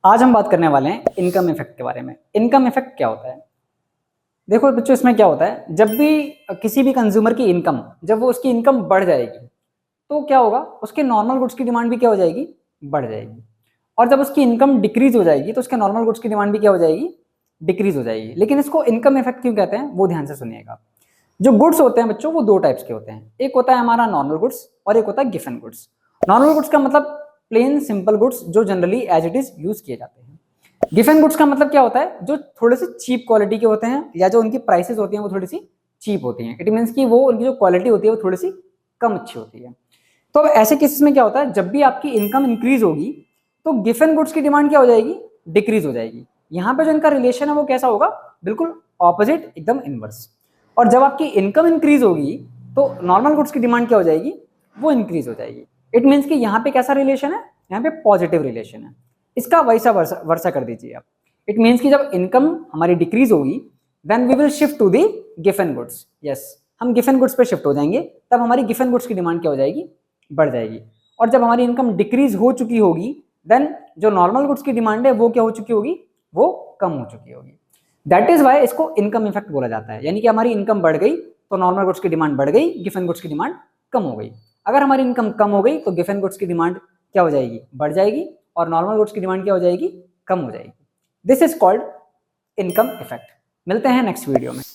आज हम बात करने वाले हैं इनकम इफेक्ट के बारे में। इनकम इफेक्ट क्या होता है? देखो बच्चों, इसमें क्या होता है, जब भी किसी भी कंज्यूमर की इनकम, जब वो उसकी इनकम बढ़ जाएगी तो क्या होगा, उसके नॉर्मल गुड्स की डिमांड भी क्या हो जाएगी, बढ़ जाएगी। और जब उसकी इनकम डिक्रीज हो जाएगी तो उसके नॉर्मल गुड्स की डिमांड भी क्या हो जाएगी, डिक्रीज हो जाएगी। लेकिन इसको इनकम इफेक्ट क्यों कहते हैं, वो ध्यान से सुनिएगा। जो गुड्स होते हैं बच्चों, वो दो टाइप्स के होते हैं। एक होता है हमारा नॉर्मल गुड्स और एक होता है गिवन गुड्स। नॉर्मल गुड्स का मतलब प्लेन सिंपल गुड्स जो generally as it is use किए जाते हैं। गिवन गुड्स का मतलब क्या होता है, जो थोड़े से चीप क्वालिटी के होते हैं या जो उनकी प्राइसेस होती हैं वो थोड़ी सी चीप होती हैं। इट मीन्स कि वो उनकी जो क्वालिटी होती है वो थोड़ी सी कम अच्छी होती है। तो अब ऐसे केसेस में क्या होता है, जब भी आपकी इनकम इंक्रीज होगी तो गिवन गुड्स की डिमांड क्या हो जाएगी, डिक्रीज हो जाएगी। यहाँ पे जो इनका रिलेशन है वो कैसा होगा, बिल्कुल ऑपोजिट, एकदम इनवर्स। और जब आपकी इनकम इंक्रीज होगी तो नॉर्मल गुड्स की डिमांड क्या हो जाएगी, वो इंक्रीज हो जाएगी। इट मीन्स कि यहाँ पे कैसा रिलेशन है, यहाँ पे पॉजिटिव रिलेशन है। इसका वैसा वर्सा कर दीजिए आप। इट मीन्स कि जब इनकम हमारी डिक्रीज होगी then we will shift to the given goods. Yes, हम गिवन गुड्स पे शिफ्ट हो जाएंगे, तब हमारी गिवन गुड्स की डिमांड क्या हो जाएगी, बढ़ जाएगी। और जब हमारी इनकम डिक्रीज हो चुकी होगी देन जो नॉर्मल गुड्स की डिमांड है वो क्या हो चुकी होगी, वो कम हो चुकी होगी। दैट इज वाई इसको इनकम इफेक्ट बोला जाता है। यानी कि हमारी इनकम बढ़ गई तो नॉर्मल गुड्स की डिमांड बढ़ गई, गिवन गुड्स की डिमांड कम हो गई। अगर हमारी इनकम कम हो गई तो गिवन गुड्स की डिमांड क्या हो जाएगी, बढ़ जाएगी, और नॉर्मल गुड्स की डिमांड क्या हो जाएगी, कम हो जाएगी। This is called income effect. मिलते हैं नेक्स्ट वीडियो में।